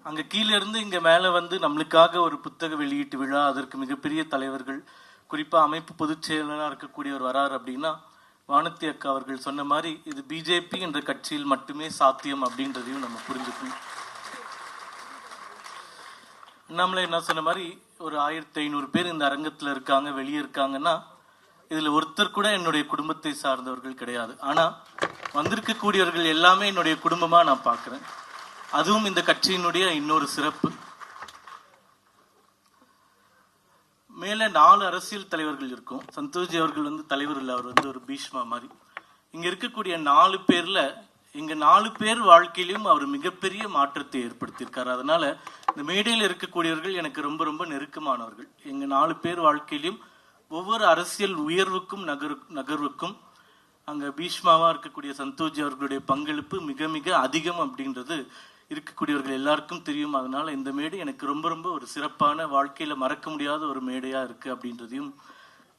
அங்கே கீழே இருந்து இங்கே மேலே வந்து நம்மளுக்காக ஒரு புத்தக வெளியீட்டு விழா, அதற்கு மிகப்பெரிய தலைவர்கள், குறிப்பாக அமைப்பு பொதுச் செயலாளராக இருக்கக்கூடியவர் வரார் அப்படின்னா, வானதி அக்கா அவர்கள் சொன்ன மாதிரி இது பிஜேபி என்ற கட்சியில் மட்டுமே சாத்தியம் அப்படின்றதையும் நம்ம புரிஞ்சுக்கணும். நம்மளே என்ன சொன்ன மாதிரி ஒரு 1500 பேர் இந்த அரங்கத்தில் இருக்காங்க, வெளியே இருக்காங்கன்னா இதில் ஒருத்தர் கூட என்னுடைய குடும்பத்தை சார்ந்தவர்கள் கிடையாது. ஆனால் வந்திருக்கக்கூடியவர்கள் எல்லாமே என்னுடைய குடும்பமாக நான் பார்க்குறேன். அதுவும் இந்த கட்சியினுடைய இன்னொரு சிறப்பு. மேலே 4 அரசியல் தலைவர்கள் இருக்கும். சந்தோஷ்ஜி அவர்கள் வந்து தலைவர் இல்லை, அவர் வந்து ஒரு பீஷ்மா மாதிரி. இங்க இருக்கக்கூடிய 4 பேர்ல எங்க 4 பேர் வாழ்க்கையிலும் அவர் மிகப்பெரிய மாற்றத்தை ஏற்படுத்தியிருக்காரு. அதனால இந்த மேடையில் இருக்கக்கூடியவர்கள் எனக்கு ரொம்ப ரொம்ப நெருக்கமானவர்கள். எங்க 4 பேர் வாழ்க்கையிலும் ஒவ்வொரு அரசியல் உயர்வுக்கும் நகர்வுக்கும் அங்க பீஷ்மாவா இருக்கக்கூடிய சந்தோஷ்ஜி அவர்களுடைய பங்களிப்பு மிக மிக அதிகம் அப்படின்றது இருக்கக்கூடியவர்கள் எல்லாருக்கும் தெரியும். அதனால இந்த மேடை எனக்கு ரொம்ப ரொம்ப ஒரு சிறப்பான, வாழ்க்கையில மறக்க முடியாத ஒரு மேடையா இருக்கு அப்படின்றதையும்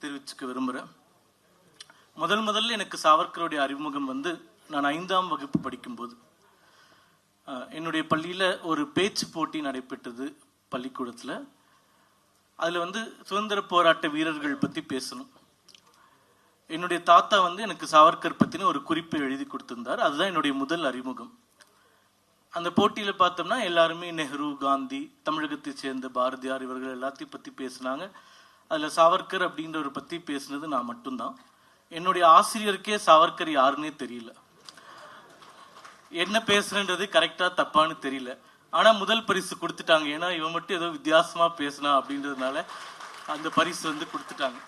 தெரிவிச்சுக்க விரும்புறேன். முதல்ல எனக்கு சாவர்கருடைய அறிமுகம் வந்து நான் 5ஆம் வகுப்பு படிக்கும்போது என்னுடைய பள்ளியில ஒரு பேச்சு போட்டி நடைபெற்றது பள்ளிக்கூடத்துல. அதுல வந்து சுதந்திர போராட்ட வீரர்கள் பத்தி பேசணும். என்னுடைய தாத்தா வந்து எனக்கு சாவர்கர் பத்தின ஒரு குறிப்பை எழுதி கொடுத்திருந்தார். அதுதான் என்னுடைய முதல் அறிமுகம். அந்த போட்டியில பார்த்தோம்னா எல்லாருமே நெஹ்ரு, காந்தி, தமிழகத்தை சேர்ந்த பாரதியார் இவர்கள் எல்லாத்தையும் பத்தி பேசினாங்க. அதுல சாவர்கர் அப்படின்றவரை பத்தி பேசினது நான் மட்டும்தான். என்னுடைய ஆசிரியருக்கே சாவர்கர் யாருன்னே தெரியல. என்ன பேசுறன்றது கரெக்டா தப்பான்னு தெரியல. ஆனா முதல் பரிசு கொடுத்துட்டாங்க. ஏன்னா இவன் மட்டும் ஏதோ வித்தியாசமா பேசினா அப்படின்றதுனால அந்த பரிசு வந்து கொடுத்துட்டாங்க.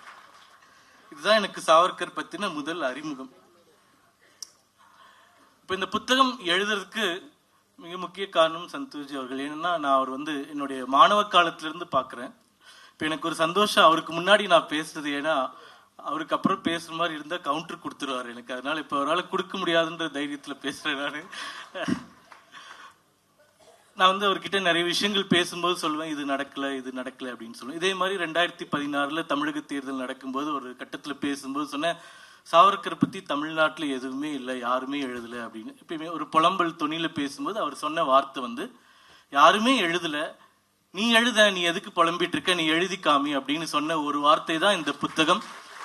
இதுதான் எனக்கு சாவர்கர் பத்தின முதல் அறிமுகம். இப்ப இந்த புத்தகம் எழுதுறதுக்கு மிக முக்கிய காரணம் சந்தோஷ்ஜி அவர்கள். ஏன்னா நான் அவர் வந்து என்னுடைய மாணவ காலத்திலிருந்து பார்க்குறேன். இப்போ எனக்கு ஒரு சந்தோஷம், அவருக்கு முன்னாடி நான் பேசுறது. ஏன்னா அவருக்கு அப்புறம் பேசுற மாதிரி இருந்தால் கவுண்டர் கொடுத்துருவார் எனக்கு. அதனால இப்போ அவரால் கொடுக்க முடியாதுன்ற தைரியத்தில் பேசுறேன். நான் வந்து அவர்கிட்ட நிறைய விஷயங்கள் பேசும்போது சொல்லுவேன், இது நடக்கல அப்படின்னு சொல்லுவேன். இதே மாதிரி 2016 தமிழக தேர்தல் நடக்கும்போது ஒரு கட்டத்தில் பேசும்போது சொன்னேன், சாவர்கர் பத்தி தமிழ்நாட்டில் எதுவுமே இல்லை, யாருமே எழுதலை அப்படின்னு. எப்பயுமே ஒரு புலம்பல் துணியில பேசும்போது அவர் சொன்ன வார்த்தை வந்து, யாருமே எழுதல, நீ எழுத, நீ எதுக்கு புலம்பிட்டு இருக்க, நீ எழுதி காமி அப்படின்னு சொன்ன ஒரு வார்த்தை தான் இந்த புத்தகம்,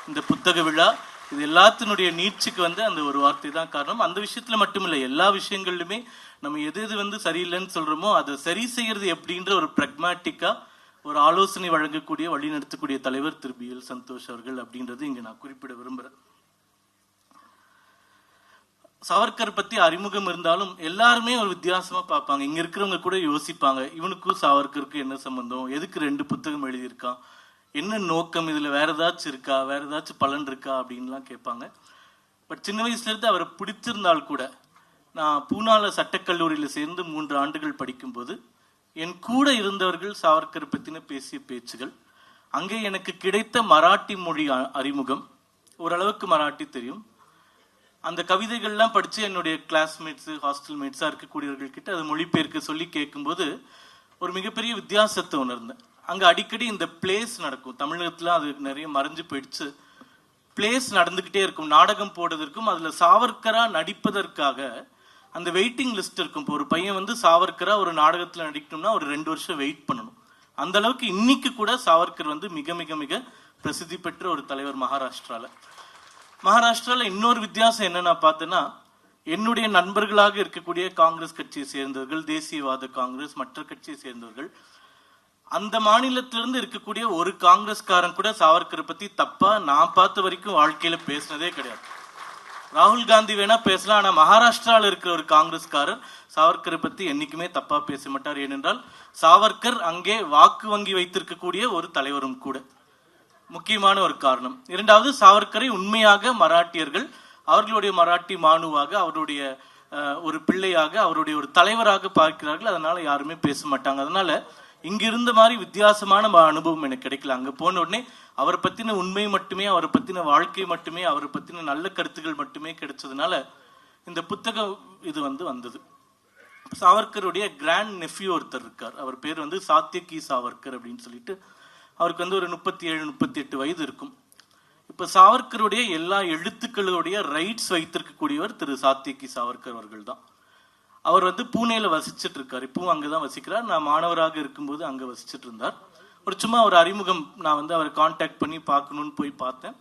இந்த புத்தக விழா. இது எல்லாத்தினுடைய நீட்சிக்கு வந்து அந்த ஒரு வார்த்தை தான் காரணம். அந்த விஷயத்துல மட்டும் இல்லை, எல்லா விஷயங்கள்லுமே நம்ம எது வந்து சரியில்லைன்னு சொல்றோமோ அதை சரி செய்யறது எப்படின்ற ஒரு பிராக்மேட்டிக்கா ஒரு ஆலோசனை வழங்கக்கூடிய, வழி நடத்தக்கூடிய தலைவர் திரு BL சந்தோஷ் அவர்கள் அப்படின்றது இங்க நான் குறிப்பிட விரும்புறேன். சாவர்கர் பத்தி அறிமுகம் இருந்தாலும் எல்லாருமே ஒரு வித்தியாசமா பார்ப்பாங்க. இங்க இருக்கிறவங்க கூட யோசிப்பாங்க, இவனுக்கும் சாவர்கருக்கும் என்ன சம்பந்தம், எதுக்கு 2 புத்தகம் எழுதியிருக்கான், என்ன நோக்கம், இதுல வேற ஏதாச்சும் இருக்கா, வேற ஏதாச்சும் பலன் இருக்கா அப்படின்லாம் கேட்பாங்க. பட் சின்ன வயசுல இருந்து அவரை பிடிச்சிருந்தால் கூட, நான் பூனால சட்டக்கல்லூரியில சேர்ந்து 3 ஆண்டுகள் படிக்கும்போது என் கூட இருந்தவர்கள் சாவர்கர் பத்தின பேசிய பேச்சுகள், அங்கே எனக்கு கிடைத்த மராட்டி மொழி அறிமுகம், ஓரளவுக்கு மராட்டி தெரியும். அந்த கவிதைகள்லாம் படிச்சு என்னுடைய கிளாஸ்மேட்ஸ், ஹாஸ்டல் மேட்ஸா இருக்கக்கூடியவர்கள் கிட்ட அது மொழிபெயர்க்க சொல்லி கேட்கும்போது ஒரு மிகப்பெரிய வித்தியாசத்தை உணர்ந்தேன். அங்க அடிக்கடி இந்த பிளேஸ் நடக்கும். தமிழகத்துல அது நிறைய மறைஞ்சு போயிடுச்சு. பிளேஸ் நடந்துகிட்டே இருக்கும், நாடகம் போடுறதற்கும் அதுல சாவர்கரா நடிப்பதற்காக அந்த வெயிட்டிங் லிஸ்ட் இருக்கும். இப்போ ஒரு பையன் வந்து சாவர்கரா ஒரு நாடகத்துல நடிக்கணும்னா ஒரு 2 வருஷம் வெயிட் பண்ணணும். அந்த அளவுக்கு இன்னைக்கு கூட சாவர்கர் வந்து மிக மிக மிக பிரசித்தி பெற்ற ஒரு தலைவர் மகாராஷ்டிரால இன்னொரு வித்தியாசம் என்ன நான் பார்த்தேன்னா, என்னுடைய நண்பர்களாக இருக்கக்கூடிய காங்கிரஸ் கட்சியை சேர்ந்தவர்கள், தேசியவாத காங்கிரஸ், மற்ற கட்சியை சேர்ந்தவர்கள், அந்த மாநிலத்திலிருந்து இருக்கக்கூடிய ஒரு காங்கிரஸ்காரன் கூட சாவர்கரை பத்தி தப்பா நான் பார்த்த வரைக்கும் வாழ்க்கையில பேசினதே கிடையாது. ராகுல் காந்தி வேணா பேசலாம், ஆனா மகாராஷ்டிரால இருக்கிற ஒரு காங்கிரஸ்காரர் சாவர்கரை பத்தி என்னைக்குமே தப்பா பேச மாட்டார். ஏனென்றால் சாவர்கர் அங்கே வாக்கு வங்கி வைத்திருக்கக்கூடிய ஒரு தலைவரும் கூட. முக்கியமான ஒரு காரணம். இரண்டாவது, சாவர்கரை உண்மையாக மராட்டியர்கள் அவர்களுடைய மராட்டி மானுவாக, அவருடைய ஒரு பிள்ளையாக, அவருடைய ஒரு தலைவராக பார்க்கிறார்கள். அதனால யாருமே பேச மாட்டாங்க. அதனால இங்க இருந்த மாதிரி வித்தியாசமான அனுபவம் எனக்கு கிடைக்கல. அங்க போன உடனே அவரை பத்தின உண்மை மட்டுமே, அவரை பத்தின வாழ்க்கை மட்டுமே, அவரை பத்தின நல்ல கருத்துக்கள் மட்டுமே கிடைச்சதுனால இந்த புத்தகம் இது வந்தது. சாவர்கருடைய கிராண்ட் நெஃப்யூ ஒருத்தர் இருக்கார். அவர் பேர் வந்து சாத்தியகி சாவர்கர் அப்படின்னு சொல்லிட்டு, அவருக்கு வந்து ஒரு 37-38 வயது இருக்கும். இப்ப சாவர்கருடைய எல்லா எழுத்துக்களுடைய ரைட்ஸ் வைத்திருக்கக்கூடியவர் திரு சாத்தியகி சாவர்கர் அவர்கள் தான். அவர் வந்து பூனேல வசிச்சுட்டு இருக்கார், இப்பவும் அங்கதான் வசிக்கிறார். நான் மாணவராக இருக்கும்போது அங்க வசிச்சுட்டு இருந்தார். ஒரு சும்மா ஒரு அறிமுகம், நான் வந்து அவரை கான்டாக்ட் பண்ணி பார்க்கணும்னு போய் பார்த்தேன்.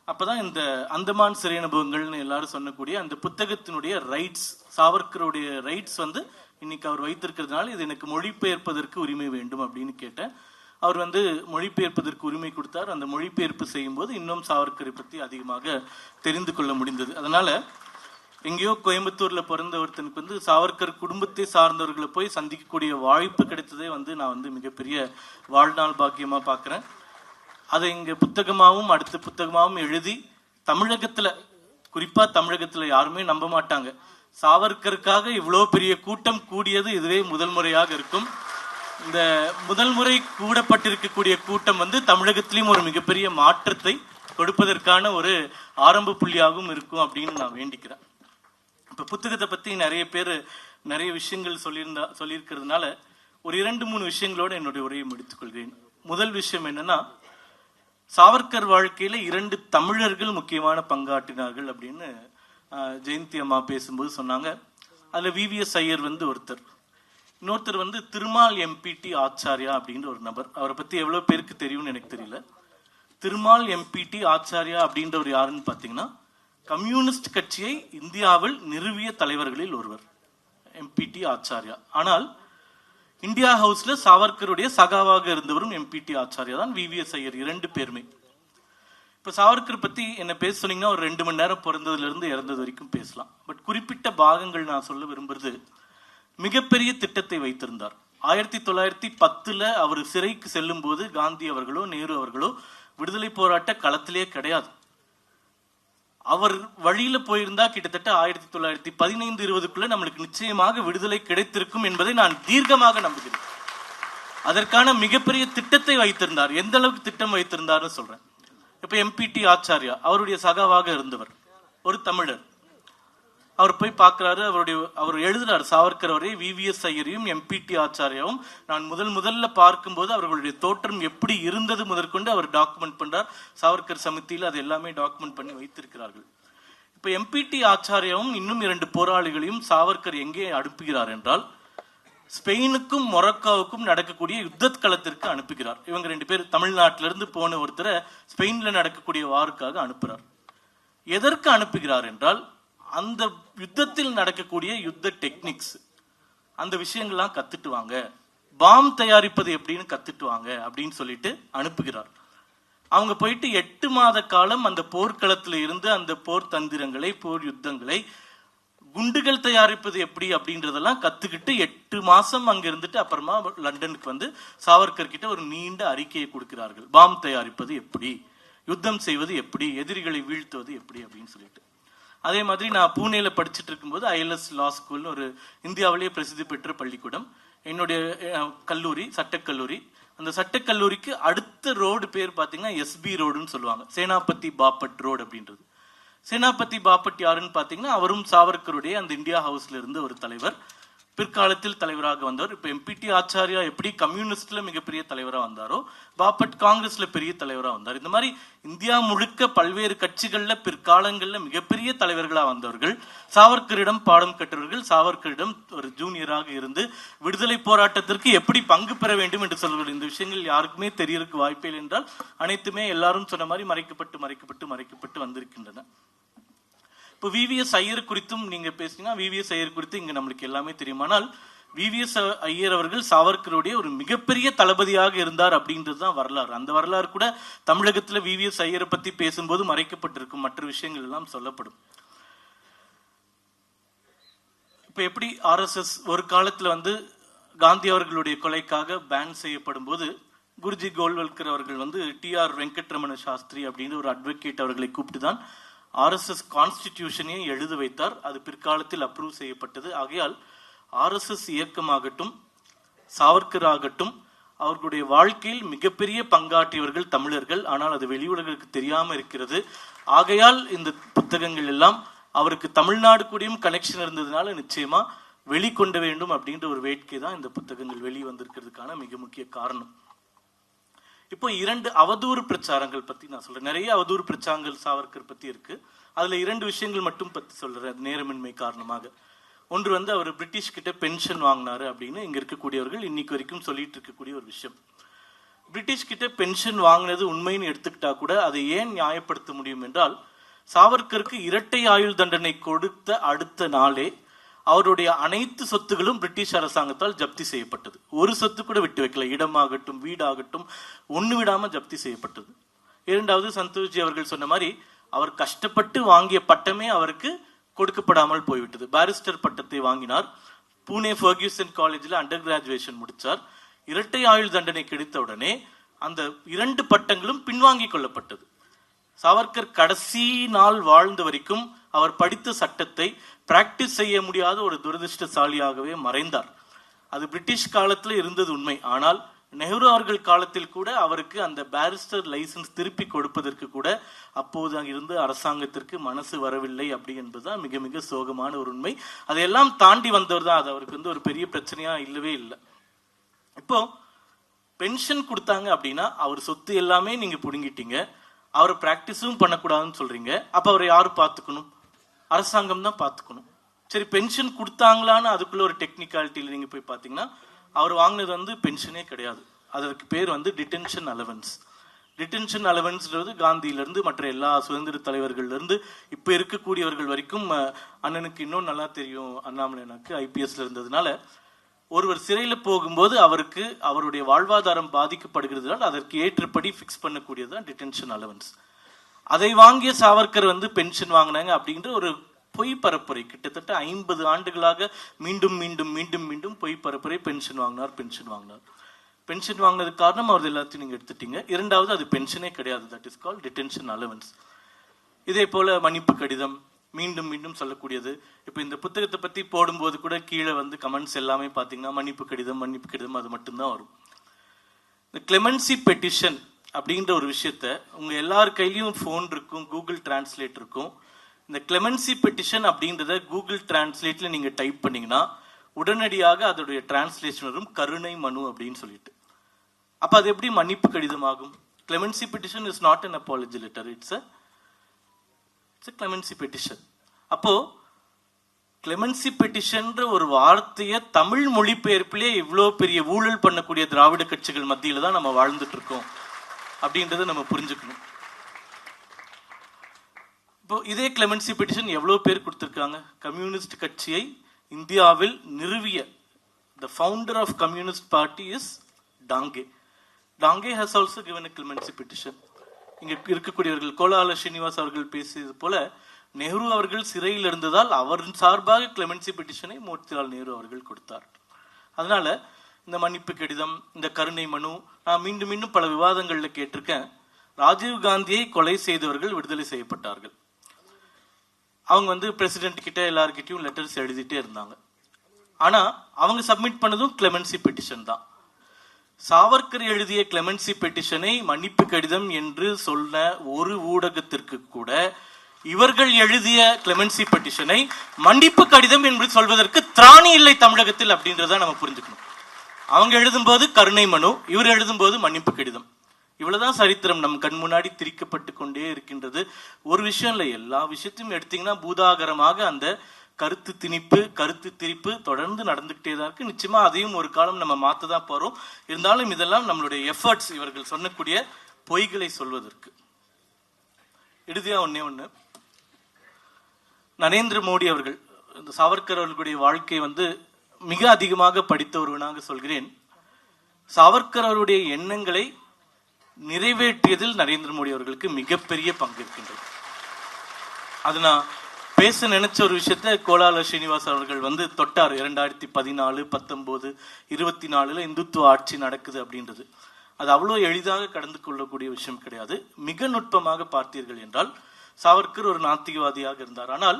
அப்பதான் இந்த அந்தமான் சிறை அனுபவங்கள்னு எல்லாரும் சொன்னக்கூடிய அந்த புத்தகத்தினுடைய ரைட்ஸ், சாவர்கருடைய ரைட்ஸ் வந்து இன்னைக்கு அவர் வைத்திருக்கிறதுனால இது எனக்கு மொழிபெயர்ப்பதற்கு உரிமை வேண்டும் அப்படின்னு கேட்டேன். அவர் வந்து மொழிபெயர்ப்பதற்கு உரிமை கொடுத்தார். அந்த மொழிபெயர்ப்பு செய்யும் போது இன்னும் சாவர்கரை பற்றி அதிகமாக தெரிந்து கொள்ள முடிந்தது. அதனால எங்கேயோ கோயம்புத்தூர்ல பிறந்த ஒருத்தனுக்கு வந்து சாவர்கர் குடும்பத்தை சார்ந்தவர்களை போய் சந்திக்கக்கூடிய வாய்ப்பு கிடைத்ததே வந்து நான் வந்து மிகப்பெரிய வாழ்நாள் பாக்கியமா பாக்குறேன். அதை இங்க புத்தகமாகவும் அடுத்த புத்தகமாகவும் எழுதி தமிழகத்துல, குறிப்பா தமிழகத்துல யாருமே நம்ப மாட்டாங்க, சாவர்கருக்காக இவ்வளவு பெரிய கூட்டம் கூடியது இதுவே முதல் முறையாக இருக்கும். இந்த முதல் முறை கூடப்பட்டிருக்கக்கூடிய கூட்டம் வந்து தமிழகத்திலையும் ஒரு மிகப்பெரிய மாற்றத்தை கொடுப்பதற்கான ஒரு ஆரம்ப புள்ளியாகவும் இருக்கும் அப்படின்னு நான் வேண்டிக்கிறேன். இப்ப புத்தகத்தை பத்தி நிறைய பேர் நிறைய விஷயங்கள் சொல்லியிருக்கிறதுனால ஒரு 2-3 விஷயங்களோட என்னுடைய உரையை முடித்துக் கொள்கிறேன். முதல் விஷயம் என்னன்னா, சாவர்கர் வாழ்க்கையில 2 தமிழர்கள் முக்கியமான பங்காற்றினார்கள் அப்படின்னு ஜெயந்தி அம்மா பேசும்போது சொன்னாங்க. அதுல VVS ஐயர் வந்து ஒருத்தர், இன்னொருத்தர் வந்து திருமால் MPT ஆச்சாரியா அப்படின்ற ஒரு நபர். அவரை பத்தி எவ்வளவு பேருக்கு தெரியும்னு எனக்கு தெரியல. திருமால் MPT ஆச்சாரியா அப்படின்றவர் யாருன்னு பாத்தீங்கன்னா, கம்யூனிஸ்ட் கட்சியை இந்தியாவில் நிறுவிய தலைவர்களில் ஒருவர் MPT ஆச்சாரியா. ஆனால் இந்தியா ஹவுஸ்ல சாவர்கருடைய சகாவாக இருந்தவரும் MPT ஆச்சாரியா தான், VVS ஐயர், 2 பேருமே. இப்ப சாவர்கர் பத்தி என்ன பேச சொன்னீங்கன்னா ஒரு 2 மணி நேரம் பிறந்ததுல இருந்து இறந்தது வரைக்கும் பேசலாம். பட் குறிப்பிட்ட பாகங்கள் நான் சொல்ல விரும்புறது, மிகப்பெரிய திட்டத்தை வைத்திருந்தார். 1910 அவர் சிறைக்கு செல்லும் போது காந்தி அவர்களோ நேரு அவர்களோ விடுதலை போராட்ட களத்திலே கிடையாது. அவர் வழியில போயிருந்தா கிட்டத்தட்ட 1915-20 நம்மளுக்கு நிச்சயமாக விடுதலை கிடைத்திருக்கும் என்பதை நான் தீர்க்கமாக நம்புகிறேன். அதற்கான மிகப்பெரிய திட்டத்தை வைத்திருந்தார். எந்த அளவுக்கு திட்டம் வைத்திருந்தார்னு சொல்றேன். இப்ப MPT ஆச்சாரியா அவருடைய சகாவாக இருந்தவர், ஒரு தமிழர். அவர் போய் பார்க்கிறாரு, அவர் எழுதுறாரு சாவர்கர் அவரே VVS ஐயரையும் MPT ஆச்சாரியாவும் நான் முதல்ல பார்க்கும்போது அவர்களுடைய தோற்றம் எப்படி இருந்தது முதற்கொண்டு அவர் டாக்குமெண்ட் பண்றார். சாவர்கர் சமிதியில் அது எல்லாமே டாக்குமெண்ட் பண்ணி வைத்திருக்கிறார்கள். இப்ப MPT ஆச்சாரியாவும் இன்னும் 2 போராளிகளையும் சாவர்கர் எங்கே அனுப்புகிறார் என்றால், ஸ்பெயினுக்கும் மொரோக்கோவுக்கும் நடக்கக்கூடிய யுத்த களத்திற்கு அனுப்புகிறார். இவங்க 2 பேர் தமிழ்நாட்டிலிருந்து போன ஒருத்தரை ஸ்பெயின்ல நடக்கக்கூடிய வாருக்காக அனுப்புறார். எதற்கு அனுப்புகிறார் என்றால், அந்த யுத்தத்தில் நடக்கக்கூடிய யுத்த டெக்னிக்ஸ், அந்த விஷயங்கள்லாம் கத்துட்டு வாங்க, பாம் தயாரிப்பது எப்படின்னு கத்துட்டு வாங்க அப்படின்னு சொல்லிட்டு அனுப்புகிறார். அவங்க போயிட்டு 8 மாத காலம் அந்த போர்க்களத்துல இருந்து அந்த போர் தந்திரங்களை, போர் யுத்தங்களை, குண்டுகள் தயாரிப்பது எப்படி அப்படின்றதெல்லாம் கத்துக்கிட்டு 8 மாசம் அங்க இருந்துட்டு அப்புறமா லண்டனுக்கு வந்து சாவர்கர் கிட்ட ஒரு நீண்ட அறிக்கையை கொடுக்கிறார்கள். பாம் தயாரிப்பது எப்படி, யுத்தம் செய்வது எப்படி, எதிரிகளை வீழ்த்துவது எப்படி அப்படின்னு சொல்லிட்டு. அதே மாதிரி நான் பூனேல படிச்சுட்டு இருக்கும்போது ILS லா ஸ்கூல்னு ஒரு இந்தியாவிலேயே பிரசித்தி பெற்ற பள்ளிக்கூடம், என்னுடைய கல்லூரி சட்டக்கல்லூரி. அந்த சட்டக்கல்லூரிக்கு அடுத்த ரோடு பேர் பாத்தீங்கன்னா SB ரோடுன்னு சொல்லுவாங்க, சேனாபதி பாப்பட் ரோடு அப்படின்றது. சேனாபதி பாப்பட் யாருன்னு பாத்தீங்கன்னா, அவரும் சாவர்கருடைய அந்த இந்தியா ஹவுஸ்ல இருந்த ஒரு தலைவர், பிற்காலத்தில் தலைவராக வந்தவர். இப்ப MPT ஆச்சாரியா எப்படி கம்யூனிஸ்ட்ல மிகப்பெரிய தலைவரா வந்தாரோ, பாப்பட் காங்கிரஸ்ல பெரிய தலைவரா வந்தார். இந்த மாதிரி இந்தியா முழுக்க பல்வேறு கட்சிகள்ல பிற்காலங்கள்ல மிகப்பெரிய தலைவர்களா வந்தவர்கள், சாவர்கரிடம் பாடம் கற்றவர்கள், சாவர்கரிடம் ஒரு ஜூனியராக இருந்து விடுதலை போராட்டத்திற்கு எப்படி பங்கு பெற வேண்டும் என்று சொல்வார்கள். இந்த விஷயங்கள் யாருக்குமே தெரியறதுக்கு வாய்ப்பில்லை என்றால், அனைத்துமே எல்லாரும் சொன்ன மாதிரி மறைக்கப்பட்டு வந்திருக்கின்றன. இப்போ VVS ஐயர் குறித்தும் நீங்க பேசினா, VVS ஐயர் குறித்து இங்க நம்மளுக்கு எல்லாமே தெரியுமானால், VVS ஐயர் அவர்கள் சாவர்கருடைய ஒரு மிகப்பெரிய தளபதியாக இருந்தார் அப்படின்றது தான் வரலாறு. அந்த வரலாறு கூட தமிழகத்துல VVS ஐயரை பத்தி பேசும்போது மறைக்கப்பட்டிருக்கும், மற்ற விஷயங்கள் எல்லாம் சொல்லப்படும். இப்ப எப்படி RSS ஒரு காலத்துல வந்து காந்தி அவர்களுடைய கொலைக்காக பேன் செய்யப்படும் போது குருஜி கோல்வல்கர் அவர்கள் வந்து TR வெங்கட்ரமண சாஸ்திரி அப்படின்னு ஒரு அட்வொகேட் அவர்களை கூப்பிட்டு தான் RSS கான்ஸ்டிடியூஷனையும் எழுத வைத்தார். அது பிற்காலத்தில் அப்ரூவ் செய்யப்பட்டது. ஆகையால் RSS இயக்கமாகட்டும், சாவர்கர் ஆகட்டும், அவர்களுடைய வாழ்க்கையில் மிகப்பெரிய பங்காற்றியவர்கள் தமிழர்கள். ஆனால் அது வெளி உலகிற்கு தெரியாம இருக்கிறது. ஆகையால் இந்த புத்தகங்கள் எல்லாம் அவருக்கு தமிழ்நாடு கூடயும் கனெக்ஷன் இருந்ததுனால நிச்சயமா வெளிக்கொண்டு வேண்டும் அப்படின்ற ஒரு வேட்கை தான் இந்த புத்தகங்கள் வெளிவந்திருக்கிறதுக்கான மிக முக்கிய காரணம். இப்போ 2 அவதூறு பிரச்சாரங்கள் பத்தி நான் சொல்றேன். நிறைய அவதூறு பிரச்சாரங்கள் சாவர்கர் பத்தி இருக்கு. அதுல 2 விஷயங்கள் மட்டும் பத்தி சொல்றேன், நேரமின்மை காரணமாக. ஒன்று வந்து அவர் பிரிட்டிஷ் கிட்ட பென்ஷன் வாங்கினாரு அப்படின்னு இங்க இருக்கக்கூடியவர்கள் இன்னைக்கு வரைக்கும் சொல்லிட்டு இருக்கக்கூடிய ஒரு விஷயம். பிரிட்டிஷ் கிட்ட பென்ஷன் வாங்கினது உண்மைன்னு எடுத்துக்கிட்டா கூட அதை ஏன் நியாயப்படுத்த முடியும் என்றால், சாவர்கருக்கு இரட்டை ஆயுள் தண்டனை கொடுத்த அடுத்த நாளே அவருடைய அனைத்து சொத்துகளும் பிரிட்டிஷ் அரசாங்கத்தால் ஜப்தி செய்யப்பட்டது. ஒரு சொத்து கூட விட்டு வைக்கல, இடமாகட்டும் வீடாகட்டும் ஒண்ணு விடாம ஜப்தி செய்யப்பட்டது. இரண்டாவது, சந்தோஷ்ஜி அவர்கள் சொன்ன மாதிரி அவர் கஷ்டப்பட்டு வாங்கிய பட்டமே அவருக்கு கொடுக்கப்படாமல் போய்விட்டது. பாரிஸ்டர் பட்டத்தை வாங்கினார், பூனே ஃபர்கியூசன் காலேஜில் அண்டர் கிராஜுவேஷன் முடிச்சார். இரட்டை ஆயுள் தண்டனை கிடைத்த உடனே அந்த 2 பட்டங்களும் பின்வாங்கி கொள்ளப்பட்டது. சாவர்கர் கடைசி நாள் வாழ்ந்த வரைக்கும் அவர் படித்த சட்டத்தை பிராக்டிஸ் செய்ய முடியாத ஒரு துரதிருஷ்டசாலியாகவே மறைந்தார். அது பிரிட்டிஷ் காலத்துல இருந்தது உண்மை. ஆனால் நெஹ்ரு அவர்கள் காலத்தில் கூட அவருக்கு அந்த பாரிஸ்டர் லைசன்ஸ் திருப்பி கொடுப்பதற்கு கூட அப்போது இருந்து அரசாங்கத்திற்கு மனசு வரவில்லை அப்படி என்பதுதான் மிக மிக சோகமான ஒரு உண்மை. அதையெல்லாம் தாண்டி வந்தவர் தான். அது அவருக்கு வந்து ஒரு பெரிய பிரச்சனையா இல்லவே இல்லை. இப்போ பென்ஷன் கொடுத்தாங்க அப்படின்னா அவர் சொத்து எல்லாமே நீங்க புடுங்கிட்டீங்க, அவரை பிராக்டிஸும் பண்ணக்கூடாதுன்னு சொல்றீங்க. அப்ப அவரை யாரு பார்த்துக்கணும்? அரசாங்கம் தான் பார்த்துக்கணும். சரி, பென்ஷன் கொடுத்தாங்களான்னு அதுக்குள்ள ஒரு டெக்னிக்காலிட்டியில் நீங்க போய் பார்த்தீங்கன்னா அவர் வாங்கினது வந்து பென்ஷனே கிடையாது. அதற்கு பேர் வந்து டிடென்ஷன் அலவன்ஸ். டிடென்ஷன் அலவன்ஸ்ன்றது காந்தியிலிருந்து மற்ற எல்லா சுதந்திர தலைவர்கள்ல இருந்து இப்ப இருக்கக்கூடியவர்கள் வரைக்கும், அண்ணனுக்கு இன்னும் நல்லா தெரியும், அண்ணாமலைக்கு ஐபிஎஸ்ல இருந்ததுனால, ஒருவர் சிறையில போகும்போது அவருக்கு அவருடைய வாழ்வாதாரம் பாதிக்கப்படுகிறதுனால அதற்கு ஏற்றபடி பிக்ஸ் பண்ணக்கூடியதுதான் டிடென்ஷன் அலவன்ஸ். அதை வாங்கிய சாவர்கர் வந்து பென்ஷன் வாங்கினாங்க அப்படின்ற ஒரு பொய் பரப்புரை கிட்டத்தட்ட 50 ஆண்டுகளாக மீண்டும் மீண்டும் மீண்டும் மீண்டும் பொய் பரப்புரை. பென்ஷன் வாங்கினார். பென்ஷன் வாங்கினதுக்கு காரணம் அவர் எல்லாத்தையும் நீங்க எடுத்துட்டீங்க. இரண்டாவது, அது பென்ஷனே கிடையாது. That is called detention allowance. இதே போல மன்னிப்பு கடிதம் மீண்டும் மீண்டும் சொல்லக்கூடியது. இப்ப இந்த புத்தகத்தை பத்தி போடும்போது கூட கீழே வந்து கமெண்ட்ஸ் எல்லாமே பாத்தீங்கன்னா மன்னிப்பு கடிதம் அது மட்டும்தான் வரும். இந்த கிளெமென்சி பெட்டிஷன் அப்படின்ற ஒரு விஷயத்த உங்க எல்லார் கையிலயும் போன் இருக்கும், கூகுள் டிரான்ஸ்லேட் இருக்கும். இந்த கிளெமென்சி பெட்டிஷன் அப்படின்றத கூகுள் டிரான்ஸ்லேட்ல நீங்க டைப் பண்ணீங்கன்னா உடனடியாக அதோடைய டிரான்ஸ்லேஷன் வரும், கருணை மனு அப்படின்னு சொல்லிட்டு. அப்ப அது எப்படி மன்னிப்பு கடிதம் ஆகும்? Clemency petition is not an apology letter, it's a clemency petition. அப்போ கிளெமென்சி பெட்டிஷன்ற ஒரு வார்த்தையை தமிழ் மொழிபெயர்ப்பிலே இவ்வளவு பெரிய ஊழல் பண்ணக்கூடிய திராவிட கட்சிகள் மத்தியில தான் நம்ம வாழ்ந்துட்டு இருக்கோம் அப்படின்றத நம்ம புரிஞ்சுக்கணும். இப்போ இதே கிளெமென்சி பெட்டிஷன் எவ்வளவு பேர் கொடுத்திருக்காங்க? கம்யூனிஸ்ட் கட்சியை இந்தியாவில் நிறுவிய the founder of communist party is Dange. Dange has also given a clemency petition. இங்க இருக்கக்கூடியவர்கள் கோலால ஸ்ரீனிவாஸ் அவர்கள் பேசியது போல நெஹ்ரு அவர்கள் சிறையில் இருந்ததால் அவர் சார்பாக கிளெமென்சி பெட்டிஷனை மோதிலால் நேரு அவர்கள் கொடுத்தார். அதனால இந்த மன்னிப்பு கடிதம், இந்த கருணை மனு, நான் மீண்டும் மீண்டும் பல விவாதங்கள்ல கேட்டிருக்கேன். ராஜீவ் காந்தியை கொலை செய்தவர்கள் விடுதலை செய்யப்பட்டார்கள். அவங்க வந்து பிரசிடென்ட் கிட்ட எல்லார்கிட்டையும் லெட்டர்ஸ் எழுதிட்டே இருந்தாங்க. ஆனா அவங்க சப்மிட் பண்ணதும் கிளெமென்சி பெட்டிஷன் தான். சாவர்கர் எழுதிய கிளெமென்சி பெட்டிஷனை மன்னிப்பு கடிதம் என்று சொன்ன ஒரு ஊடகத்திற்கு கூட இவர்கள் எழுதிய கிளெமென்சி பெட்டிஷனை மன்னிப்பு கடிதம் என்று சொல்வதற்கு திராணி இல்லை தமிழகத்தில் அப்படின்றத நம்ம புரிஞ்சுக்கணும். அவங்க எழுதும்போது கருணை மனு, இவர் எழுதும்போது மன்னிப்பு கடிதம். இவ்வளவுதான் சரித்திரம் நம் கண் முன்னாடி திரிக்கப்பட்டு கொண்டே இருக்கின்றது. ஒரு விஷயம் இல்லை, எல்லா விஷயத்தையும் எடுத்தீங்கன்னா பூதாகரமாக அந்த கருத்து திணிப்பு, கருத்து திரிப்பு தொடர்ந்து நடந்துகிட்டே தான் இருக்கு. நிச்சயமா அதையும் ஒரு காலம் நம்ம மாத்ததான் போறோம். இருந்தாலும் இதெல்லாம் நம்மளுடைய எஃபர்ட்ஸ், இவர்கள் சொன்னக்கூடிய பொய்களை சொல்வதற்கு. இறுதியா ஒண்ணு, நரேந்திர மோடி அவர்கள் இந்த சாவர்கர் அவர்களுடைய வாழ்க்கை வந்து மிக அதிகமாக படித்த ஒருவனாக சொல்கிறேன். சாவர்கர் அவருடைய எண்ணங்களை நிறைவேற்றியதில் நரேந்திர மோடி அவர்களுக்கு மிகப்பெரிய பங்கு இருக்கின்றது. அது நான் பேச நினைச்ச ஒரு விஷயத்த கோலால ஸ்ரீனிவாஸ் அவர்கள் வந்து தொட்டார். 2014, 19, 24 இந்துத்துவ ஆட்சி நடக்குது அப்படின்றது. அது அவ்வளவு எளிதாக கடந்து கொள்ளக்கூடிய விஷயம் கிடையாது. மிக நுட்பமாக பார்த்தீர்கள் என்றால் சாவர்கர் ஒரு நாத்திகவாதியாக இருந்தார். ஆனால்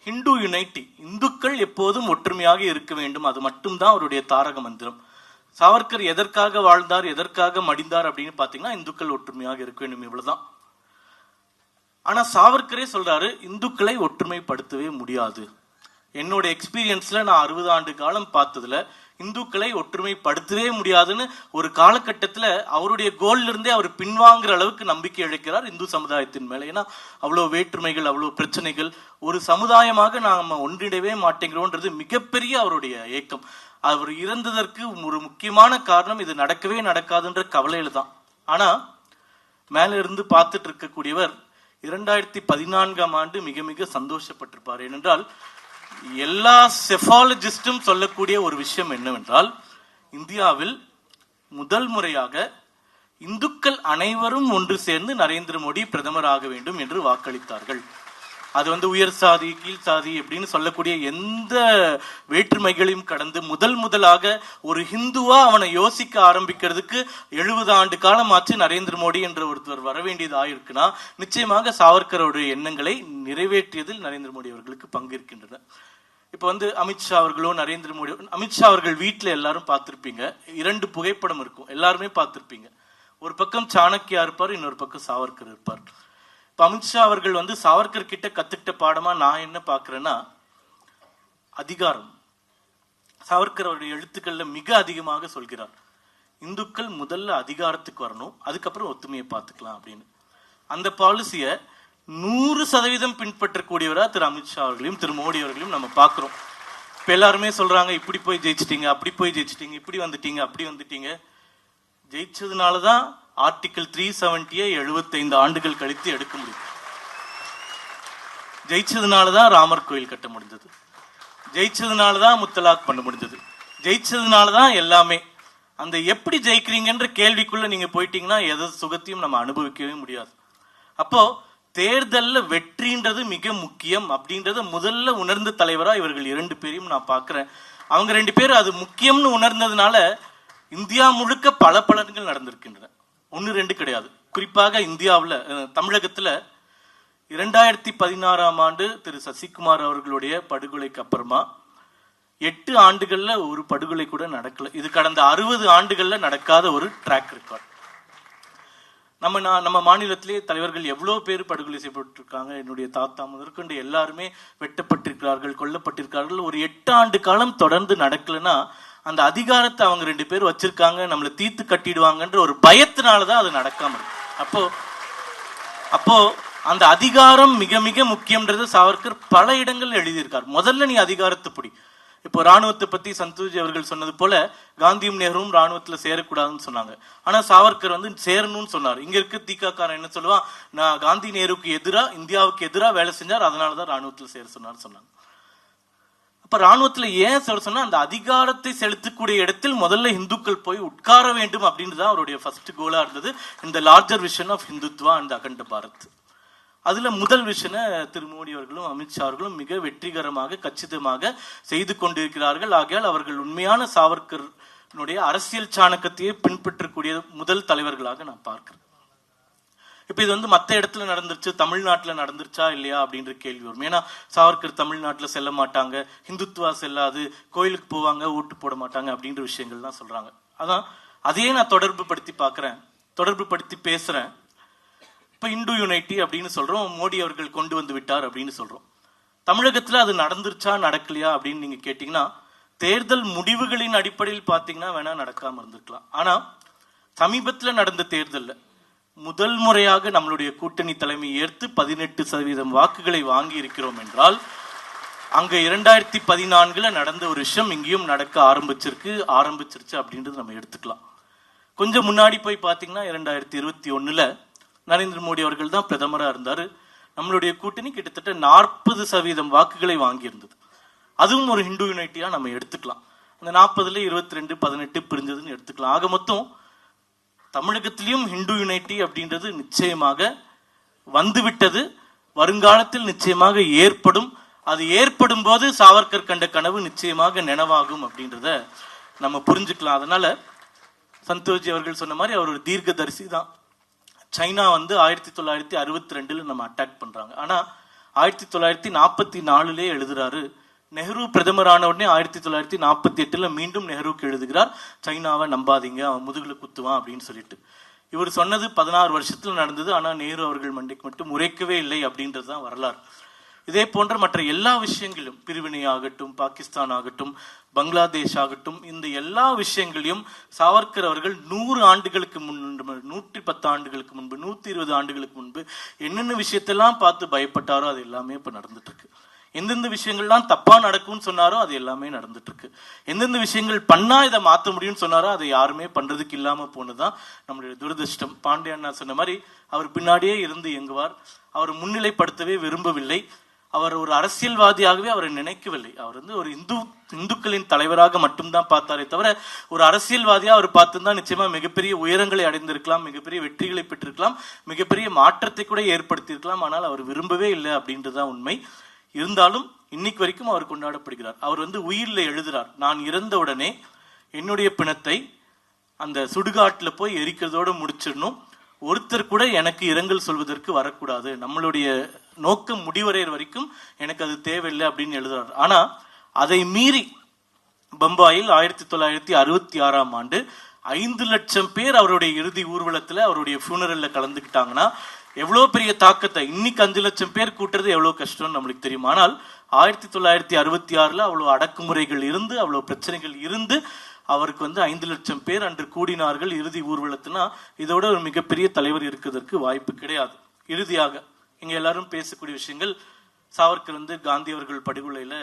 ஹிந்து யுனைட்டி, இந்துக்கள் எப்போதும் ஒற்றுமையாக இருக்க வேண்டும், அது மட்டும்தான் அவருடைய தாரக மந்திரம். சாவர்கர் எதற்காக வாழ்ந்தார், எதற்காக மடிந்தார் அப்படின்னு பாத்தீங்கன்னா இந்துக்கள் ஒற்றுமையாக இருக்க வேண்டும், இவ்வளவுதான். ஆனா சாவர்கரே சொல்றாரு, இந்துக்களை ஒற்றுமைப்படுத்தவே முடியாது. என்னோட எக்ஸ்பீரியன்ஸ்ல நான் 60 ஆண்டு காலம் பார்த்ததுல இந்துக்களை ஒற்றுமைப்படுத்தவே முடியாதுன்னு ஒரு காலகட்டத்தில் அவருடைய கோல்ல இருந்தே அவர் பின்வாங்குற அளவுக்கு நம்பிக்கை இழக்கிறார் இந்து சமுதாயத்தின் மேலே. ஏன்னா அவ்வளோ வேற்றுமைகள், அவ்வளோ பிரச்சனைகள், ஒரு சமுதாயமாக நாம் ஒன்றிடவே மாட்டேங்கிறோன்றது மிகப்பெரிய அவருடைய ஏக்கம். அவர் இறந்ததற்கு ஒரு முக்கியமான காரணம் இது நடக்கவே நடக்காதுன்ற கவலையில தான். ஆனா மேல இருந்து பார்த்துட்டு இருக்கக்கூடியவர் 2014ஆம் ஆண்டு மிக மிக சந்தோஷப்பட்டிருப்பார். ஏனென்றால் எல்லா செஃபாலஜிஸ்டும் சொல்லக்கூடிய ஒரு விஷயம் என்னவென்றால், இந்தியாவில் முதல் முறையாக இந்துக்கள் அனைவரும் ஒன்று சேர்ந்து நரேந்திர மோடி பிரதமராக வேண்டும் என்று வாக்களித்தார்கள். அது உயர் சாதி கீழ் சாதி அப்படின்னு சொல்லக்கூடிய எந்த வேற்றுமைகளையும் கடந்து முதலாக ஒரு ஹிந்துவா அவனை யோசிக்க ஆரம்பிக்கிறதுக்கு 70 ஆண்டு காலமாச்சு நரேந்திர மோடி என்ற ஒருத்தர் வர வேண்டியதாக இருக்குன்னா நிச்சயமாக சாவர்கருடைய எண்ணங்களை நிறைவேற்றியதில் நரேந்திர மோடி அவர்களுக்கு பங்கு இருக்கின்றன. இப்ப அமித்ஷா அவர்களோ நரேந்திர மோடி, அமித்ஷா அவர்கள் வீட்டுல எல்லாரும் பார்த்திருப்பீங்க, 2 புகைப்படம் இருக்கும், எல்லாருமே பார்த்திருப்பீங்க. ஒரு பக்கம் சாணக்கியா இருப்பார், இன்னொரு பக்கம் சாவர்கர் இருப்பார். இப்ப அமித்ஷா அவர்கள் சாவர்கர் கிட்ட கத்துக்கிட்ட பாடமா நான் என்ன பாக்குறேன்னா அதிகாரம். சாவர்கர் அவருடைய எழுத்துக்கள்ல மிக அதிகமாக சொல்கிறார், இந்துக்கள் முதல்ல அதிகாரத்துக்கு வரணும், அதுக்கப்புறம் ஒத்துமையை பார்த்துக்கலாம் அப்படின்னு. அந்த பாலிசிய 100% பின்பற்றக்கூடியவரா திரு அமித்ஷா அவர்களையும் திரு மோடி அவர்களையும் நம்ம பார்க்கிறோம். இப்ப எல்லாருமே சொல்றாங்க, இப்படி போய் ஜெயிச்சிட்டீங்க, அப்படி போய் ஜெயிச்சிட்டீங்க, இப்படி வந்துட்டீங்க, அப்படி வந்துட்டீங்க. ஜெயிச்சதுனாலதான் ஆர்டிகிள் 370 75 ஆண்டுகள் கழித்து எடுக்க முடியும். ஜெயிச்சதுனாலதான் ராமர் கோயில் கட்ட முடிஞ்சது, ஜெயிச்சதுனாலதான் முத்தலாக் பண்ண முடிஞ்சது, ஜெயிச்சதுனாலதான் எல்லாமே. அந்த எப்படி ஜெயிக்கிறீங்கன்ற கேள்விக்குள்ள நீங்க போயிட்டீங்கன்னா எதை சுகத்தையும் நம்ம அனுபவிக்கவே முடியாது. அப்போ தேர்தல்ல வெற்றின்றது மிக முக்கியம் அப்படின்றத முதல்ல உணர்ந்த தலைவரா இவர்கள் 2 பேரையும் நான் பாக்குறேன். அவங்க 2 பேரும் அது முக்கியம்னு உணர்ந்ததுனால இந்தியா முழுக்க பல பலன்கள் நடந்திருக்கின்றன, 1-2 கிடையாது. குறிப்பாக இந்தியாவில் தமிழகத்துல 2016ஆம் ஆண்டு திரு சசிகுமார் அவர்களுடைய படுகொலைக்கு அப்புறமா 8 ஆண்டுகள்ல ஒரு படுகொலை கூட நடக்கல. இது கடந்த 60 ஆண்டுகள்ல நடக்காத ஒரு ட்ராக் ரெக்கார்ட். நம்ம மாநிலத்திலே தலைவர்கள் எவ்வளவு பேர் படுகொலை செய்யப்பட்டிருக்காங்க. என்னுடைய தாத்தா முதற்கொண்டு எல்லாருமே வெட்டப்பட்டிருக்கிறார்கள், கொல்லப்பட்டிருக்கிறார்கள். ஒரு 8 ஆண்டு காலம் தொடர்ந்து நடக்கலன்னா அந்த அதிகாரத்தை அவங்க 2 பேர் வச்சிருக்காங்க, நம்மளை தீர்த்து கட்டிடுவாங்கன்ற ஒரு பயத்தினாலதான் அது நடக்காம இருக்கு. அப்போ அந்த அதிகாரம் மிக மிக முக்கியம்ன்றது சாவர்கர் பல இடங்கள் எழுதியிருக்கார். முதல்ல நீ அதிகாரத்தை பிடி. இப்போ ராணுவத்தை பத்தி சந்தோஷ் அவர்கள் சொன்னது போல காந்தியும் நேருவும் ராணுவத்துல சேரக்கூடாதுன்னு சொன்னாங்க. ஆனா சாவர்கர் சேரணும்னு சொன்னார். இங்க இருக்க தீக்காக்காரன் என்ன சொல்லுவான், நான் காந்தி நேருக்கு எதிரா இந்தியாவுக்கு எதிராக வேலை செஞ்சார், அதனாலதான் ராணுவத்துல சேர சொன்னாங்க. அப்ப ராணுவத்துல ஏன் சொன்னா அந்த அதிகாரத்தை செலுத்தக்கூடிய இடத்தில் முதல்ல இந்துக்கள் போய் உட்கார வேண்டும் அப்படின்றதான் அவருடைய ஃபர்ஸ்ட் கோலா இருந்தது. இந்த larger vision of Hindutva and Akhand Bharat. அதுல முதல் விஷயம் திரு மோடி அவர்களும் அமித்ஷா அவர்களும் மிக வெற்றிகரமாக கச்சிதமாக செய்து கொண்டிருக்கிறார்கள். ஆகையால் அவர்கள் உண்மையான சாவர்கருடைய அரசியல் சாணக்கத்தையே பின்பற்றக்கூடிய முதல் தலைவர்களாக நான் பார்க்கிறேன். இப்ப இது மத்த இடத்துல நடந்துருச்சு, தமிழ்நாட்டுல நடந்துருச்சா இல்லையா அப்படின்ற கேள்வி வரும். ஏன்னா சாவர்கர் தமிழ்நாட்டுல செல்ல மாட்டாங்க, ஹிந்துத்வா செல்லாது, கோயிலுக்கு போவாங்க, ஓட்டு போட மாட்டாங்க அப்படின்ற விஷயங்கள்லாம் சொல்றாங்க. அதான் அதையே நான் தொடர்பு படுத்தி பாக்குறேன், தொடர்பு படுத்தி பேசுறேன். இப்ப இந்து யூனைட்டி அப்படின்னு சொல்றோம், மோடி அவர்கள் கொண்டு வந்து விட்டார் அப்படின்னு சொல்றோம். தமிழகத்துல அது நடந்துருச்சா நடக்கலையா அப்படின்னு நீங்க கேட்டீங்கன்னா தேர்தல் முடிவுகளின் அடிப்படையில் பாத்தீங்கன்னா வேணா நடக்காம இருந்திருக்கலாம். ஆனா சமீபத்துல நடந்த தேர்தல்ல முதல் முறையாக நம்மளுடைய கூட்டணி தலைமை ஏற்று 18% வாக்குகளை வாங்கி இருக்கிறோம் என்றால் அங்க 2014 நடந்த ஒரு விஷயம் இங்கேயும் நடக்க ஆரம்பிச்சிருச்சு அப்படின்றது நம்ம எடுத்துக்கலாம். கொஞ்சம் முன்னாடி போய் பாத்தீங்கன்னா 2021 நரேந்திர மோடி அவர்கள் தான் பிரதமரா இருந்தாரு. நம்மளுடைய கூட்டணி கிட்டத்தட்ட 40% வாக்குகளை வாங்கி இருந்தது. அதுவும் ஒரு ஹிந்து யூனைட்டியா நம்ம எடுத்துக்கலாம். அந்த 40ல 22 18 பிரிஞ்சதுன்னு எடுத்துக்கலாம். ஆக மொத்தம் தமிழகத்திலையும் ஹிந்து யூனைட்டி அப்படின்றது நிச்சயமாக வந்துவிட்டது, வருங்காலத்தில் நிச்சயமாக ஏற்படும். அது ஏற்படும் போது சாவர்கர் கண்ட கனவு நிச்சயமாக நினைவாகும் அப்படின்றத நம்ம புரிஞ்சுக்கலாம். அதனால சந்தோஷ்ஜி அவர்கள் சொன்ன மாதிரி அவர் ஒரு தீர்க்கதரிசி தான். சைனா 1962 நம்ம அட்டாக் பண்றாங்க. ஆனா 1944 எழுதுறாரு, நெஹ்ரு பிரதமரான உடனே 1948 மீண்டும் நெஹ்ருக்கு எழுதுகிறார், சைனாவை நம்பாதீங்க, அவன் முதுகுல குத்துவான் அப்படின்னு சொல்லிட்டு. இவர் சொன்னது 16 வருஷத்துல நடந்தது. ஆனா நேரு அவர்கள் மண்டைக்கு மட்டும் உரைக்கவே இல்லை அப்படின்றதுதான் வரலாறு. இதே போன்ற மற்ற எல்லா விஷயங்களிலும், பிரிவினை ஆகட்டும், பாகிஸ்தான் ஆகட்டும், பங்களாதேஷ் ஆகட்டும், இந்த எல்லா விஷயங்களையும் சாவர்கர் அவர்கள் 100 ஆண்டுகளுக்கு முன்பு, 110 ஆண்டுகளுக்கு முன்பு, 120 ஆண்டுகளுக்கு முன்பு என்னென்ன விஷயத்தெல்லாம் பார்த்து பயப்பட்டாரோ அது எல்லாமே இப்ப நடந்துட்டு இருக்கு. எந்தெந்த விஷயங்கள்லாம் தப்பா நடக்கும்னு சொன்னாரோ அது எல்லாமே நடந்துட்டு இருக்கு. எந்தெந்த விஷயங்கள் பண்ணா இதை மாற்ற முடியும்னு சொன்னாரோ அதை யாருமே பண்றதுக்கு இல்லாம போனதுதான் நம்மளுடைய துரதிருஷ்டம். பாண்டியண்ணா சொன்ன மாதிரி அவர் பின்னாடியே இருந்து இயங்குவார். அவர் முன்னிலைப்படுத்தவே விரும்பவில்லை. அவர் ஒரு அரசியல்வாதியாகவே அவரை நினைக்கவில்லை. அவர் வந்து ஒரு இந்துக்களின் தலைவராக மட்டும்தான் பார்த்தாரே தவிர ஒரு அரசியல்வாதியா அவர் பார்த்துதான் நிச்சயமா மிகப்பெரிய உயரங்களை அடைந்திருக்கலாம், மிகப்பெரிய வெற்றிகளை பெற்றிருக்கலாம், மிகப்பெரிய மாற்றத்தை கூட ஏற்படுத்தியிருக்கலாம். ஆனால் அவர் விரும்பவே இல்லை அப்படின்றதுதான் உண்மை. இருந்தாலும் இன்னைக்கு வரைக்கும் அவர் கொண்டாடப்படுகிறார். அவர் வந்து உயிரில எழுதுறார், நான் இறந்த உடனே என்னுடைய பிணத்தை அந்த சுடுகாட்டுல போய் எரிக்கிறதோடு முடிச்சிடணும், ஒருத்தர் கூட எனக்கு இரங்கல் சொல்வதற்கு வரக்கூடாது, நம்மளுடைய நோக்கம் முடிவடைகிற வரைக்கும் எனக்கு அது தேவையில்லை அப்படின்னு எழுதுறார். ஆனா அதை மீறி பம்பாயில் 1966ஆம் ஆண்டு 5 லட்சம் பேர் அவருடைய இறுதி ஊர்வலத்துல அவருடைய ஃபியூனரல்ல கலந்துக்கிட்டாங்கன்னா எவ்வளவு பெரிய தாக்கத்தை, இன்னைக்கு 5 லட்சம் பேர் கூட்டுறது எவ்வளவு கஷ்டம்னு நம்மளுக்கு தெரியும். ஆனால் 1966 அவ்வளவு அடக்குமுறைகள் இருந்து, அவ்வளவு பிரச்சனைகள் இருந்து அவருக்கு வந்து 5 லட்சம் பேர் அன்று கூடினார்கள் இறுதி ஊர்வலத்தினா இதோட ஒரு மிகப்பெரிய தலைவர் இருக்கிறதுக்கு வாய்ப்பு கிடையாது. இறுதியாக இங்க எல்லாரும் பேசக்கூடிய விஷயங்கள், சாவர்கர் வந்து காந்தி அவர்கள் படுகொலையில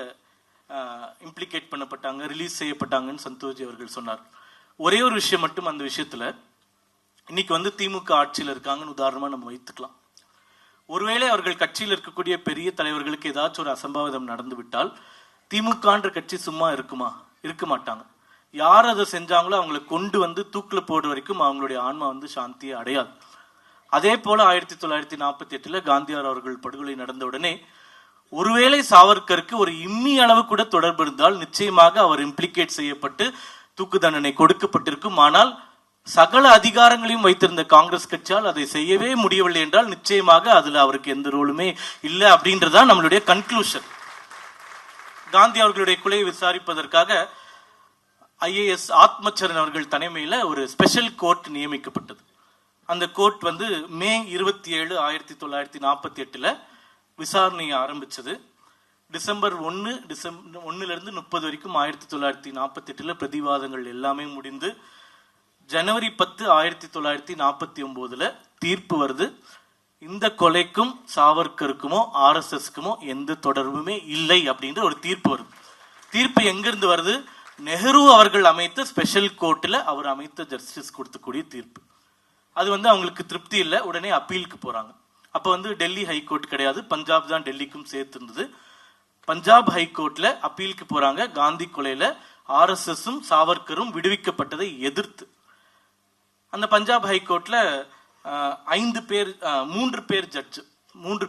இம்ப்ளிகேட் பண்ணப்பட்டாங்க, ரிலீஸ் செய்யப்பட்டாங்கன்னு சந்தோஷ் அவர்கள் சொன்னார். ஒரே ஒரு விஷயம் மட்டும் அந்த விஷயத்துல, இன்னைக்கு வந்து திமுக ஆட்சியில் இருக்காங்கன்னு உதாரணமா நம்ம வைத்துக்கலாம். ஒருவேளை அவர்கள் கட்சியில் இருக்கக்கூடிய பெரிய தலைவர்களுக்கு ஏதாச்சும் ஒரு அசம்பாவிதம் நடந்து விட்டால் திமுகன்ற கட்சி சும்மா இருக்குமா? இருக்க மாட்டாங்க. யார் அதை செஞ்சாங்களோ அவங்களை கொண்டு வந்து தூக்கில போடுற வரைக்கும் அவங்களுடைய ஆன்மா வந்து சாந்தியை அடையாது. அதே போல 1948 காந்தியார் அவர்கள் படுகொலை நடந்த உடனே ஒருவேளை சாவர்கருக்கு ஒரு இம்மி அளவு கூட தொடர்பு இருந்தால் நிச்சயமாக அவர் இம்ப்ளிகேட் செய்யப்பட்டு தூக்கு தண்டனை கொடுக்கப்பட்டிருக்கும். ஆனால் சகல அதிகாரங்களையும் வைத்திருந்த காங்கிரஸ் கட்சியால் அதை செய்யவே முடியவில்லை என்றால் நிச்சயமாக அதுல அவருக்கு எந்த ரோலுமே இல்லை அப்படின்றதான் நம்மளுடைய கன்க்ளூஷன். காந்தி அவர்களுடைய கொலையை விசாரிப்பதற்காக IAS ஆத்மச்சரன் அவர்கள் தலைமையில ஒரு ஸ்பெஷல் கோர்ட் நியமிக்கப்பட்டது. அந்த கோர்ட் வந்து மே 27, 1948 விசாரணையை ஆரம்பிச்சது. டிசம்பர் 1 30 வரைக்கும் 1948 பிரதிவாதங்கள் எல்லாமே முடிந்து ஜனவரி 10, 1949 தீர்ப்பு வருது. இந்த கொலைக்கும் சாவர்கருக்குமோ RSSக்குமோ எந்த தொடர்புமே இல்லை அப்படின்ற ஒரு தீர்ப்பு வருது. தீர்ப்பு எங்கிருந்து வருது? நெஹ்ரு அவர்கள் அமைத்த ஸ்பெஷல் கோர்ட்ல அவர் அமைத்த ஜஸ்டிஸ் கொடுத்தக்கூடிய தீர்ப்பு. அது வந்து அவங்களுக்கு திருப்தி இல்லை, உடனே அப்பீலுக்கு போறாங்க. அப்ப வந்து டெல்லி ஹைகோர்ட் கிடையாது, பஞ்சாப் தான் டெல்லிக்கும் சேர்த்து இருந்தது. பஞ்சாப் ஹைகோர்ட்ல அப்பீலுக்கு போறாங்க. காந்தி கொலையில RSSம் சாவர்கரும் விடுவிக்கப்பட்டதை எதிர்த்து. அந்த பஞ்சாப் ஹைகோர்ட்ல 3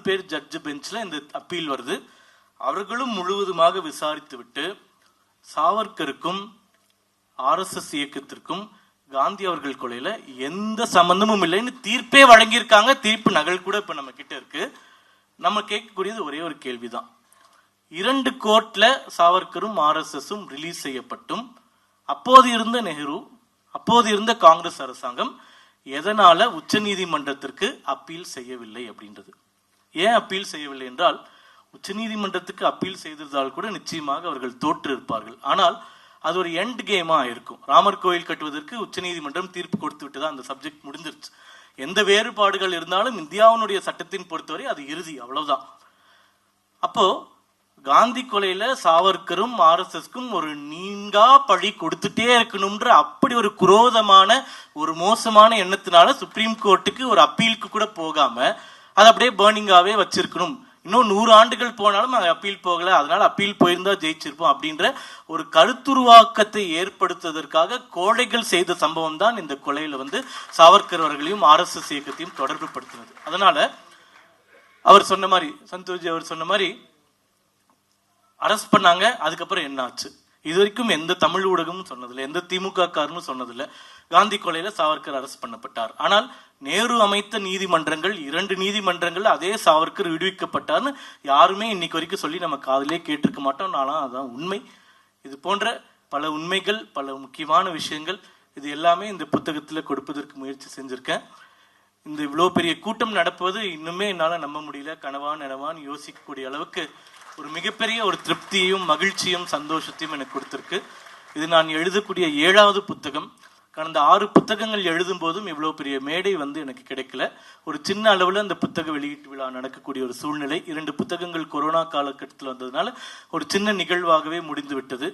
பேர் ஜட்ஜ் பெஞ்ச்ல இந்த அப்பீல் வருது. அவர்களும் முழுவதுமாக விசாரித்து விட்டு சாவர்கருக்கும் RSS இயக்கத்திற்கும் காந்தி அவர்கள் கொலையில எந்த சம்பந்தமும் இல்லைன்னு தீர்ப்பே வழங்கியிருக்காங்க. தீர்ப்பு நகல் கூட இப்ப நம்ம கிட்ட இருக்கு. நம்ம கேட்கக்கூடியது ஒரே ஒரு கேள்விதான். 2 கோர்ட்ல சாவர்கரும் RSSம் ரிலீஸ் செய்யப்பட்டும் அப்போது இருந்த நெஹ்ரு, அப்போது இருந்த காங்கிரஸ் அரசாங்கம் எதனால உச்ச நீதிமன்றத்திற்கு அப்பீல் செய்யவில்லை அப்படின்றது. ஏன் அப்பீல் செய்யவில்லை என்றால், உச்ச நீதிமன்றத்துக்கு அப்பீல் செய்திருந்தால் கூட நிச்சயமாக அவர்கள் தோற்று இருப்பார்கள். ஆனால் அது ஒரு எண்ட் கேமா இருக்கும். ராமர் கோயில் கட்டுவதற்கு உச்ச நீதிமன்றம் தீர்ப்பு கொடுத்து விட்டுதான் அந்த சப்ஜெக்ட் முடிஞ்சிருச்சு. எந்த வேறுபாடுகள் இருந்தாலும் இந்தியாவினுடைய சட்டத்தின் பொறுத்தவரை அது இறுதி, அவ்வளவுதான். அப்போ காந்தி கொலையில சாவர்கரும் RSSக்கும் ஒரு நீங்கா பழி கொடுத்துட்டே இருக்கணும்ன்ற அப்படி ஒரு குரோதமான ஒரு மோசமான எண்ணத்தினால சுப்ரீம் கோர்ட்டுக்கு ஒரு அப்பீலுக்கு கூட போகாம அதை அப்படியே பர்னிங்காவே வச்சிருக்கணும். இன்னும் 100 ஆண்டுகள் போனாலும் அது அப்பீல் போகல, அதனால அப்பீல் போயிருந்தா ஜெயிச்சிருப்போம் அப்படின்ற ஒரு கருத்துருவாக்கத்தை ஏற்படுத்துவதற்காக கோழைகள் செய்த சம்பவம் தான் இந்த கொலையில வந்து சாவர்கர் அவர்களையும் RSS இயக்கத்தையும் தொடர்பு படுத்தினது. அதனால அவர் சொன்ன மாதிரி, சந்தோஷ் அவர் சொன்ன மாதிரி அரெஸ்ட் பண்ணாங்க. அதுக்கப்புறம் என்ன ஆச்சு? இது வரைக்கும் எந்த தமிழ் ஊடகமும் சொன்னதில்லை, எந்த திமுக காரனும் சொன்னதில்லை. காந்தி கொலையில சாவர்கர் அரெஸ்ட் பண்ணப்பட்டார். ஆனால் நேரு அமைத்த நீதிமன்றங்கள், 2 நீதிமன்றங்கள் அதே சாவர்கர் விடுவிக்கப்பட்டார்னு யாருமே இன்னைக்கு வரைக்கும் சொல்லி நம்ம காதிலே கேட்டிருக்க மாட்டோம். நானும் அதான் உண்மை. இது போன்ற பல உண்மைகள், பல முக்கியமான விஷயங்கள், இது எல்லாமே இந்த புத்தகத்துல கொடுப்பதற்கு முயற்சி செஞ்சிருக்கேன். இந்த இவ்வளோ பெரிய கூட்டம் நடப்பது இன்னுமே என்னால் நம்ப முடியல. கனவான்னு யோசிக்கக்கூடிய அளவுக்கு ஒரு மிகப்பெரிய ஒரு திருப்தியையும் மகிழ்ச்சியும் சந்தோஷத்தையும் எனக்கு கொடுத்துருக்கு. இது நான் எழுதக்கூடிய 7வது புத்தகம். கடந்த 6 புத்தகங்கள் எழுதும் போதும் இவ்வளோ பெரிய மேடை எனக்கு கிடைக்கல. ஒரு சின்ன அளவில் அந்த புத்தக வெளியீட்டு விழா நடக்கக்கூடிய ஒரு சூழ்நிலை. 2 புத்தகங்கள் கொரோனா காலகட்டத்தில் வந்ததுனால ஒரு சின்ன நிகழ்வாகவே முடிந்து விட்டது.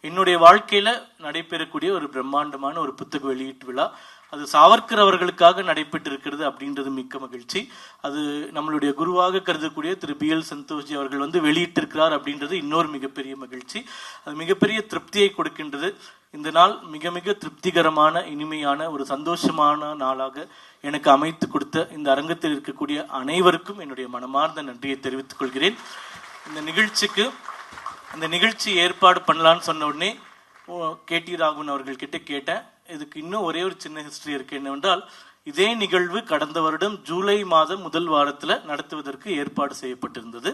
என்னுடைய வாழ்க்கையில நடைபெறக்கூடிய ஒரு பிரம்மாண்டமான ஒரு புத்தக வெளியீட்டு விழா. அது சாவர்கர் அவர்களுக்காக நடைபெற்று இருக்கிறது அப்படின்றது மிக்க மகிழ்ச்சி. அது நம்மளுடைய குருவாக கருதக்கூடிய திரு BL சந்தோஷ்ஜி அவர்கள் வெளியிட்டிருக்கிறார் அப்படின்றது இன்னொரு மிகப்பெரிய மகிழ்ச்சி. அது மிகப்பெரிய திருப்தியை கொடுக்கின்றது. இந்த நாள் மிக மிக திருப்திகரமான இனிமையான ஒரு சந்தோஷமான நாளாக எனக்கு அமைத்து கொடுத்த இந்த அரங்கத்தில் இருக்கக்கூடிய அனைவருக்கும் என்னுடைய மனமார்ந்த நன்றியை தெரிவித்துக் கொள்கிறேன். இந்த நிகழ்ச்சி ஏற்பாடு பண்ணலான்னு சொன்ன உடனே KT ராகவன் அவர்கள் கிட்ட கேட்டேன். இதுக்கு இன்னும் ஒரே ஒரு சின்ன ஹிஸ்டரி இருக்கு. என்னவென்றால், இதே நிகழ்வு கடந்த வருடம் ஜூலை மாதம் முதல் வாரத்தில் நடத்துவதற்கு ஏற்பாடு செய்யப்பட்டிருந்தது.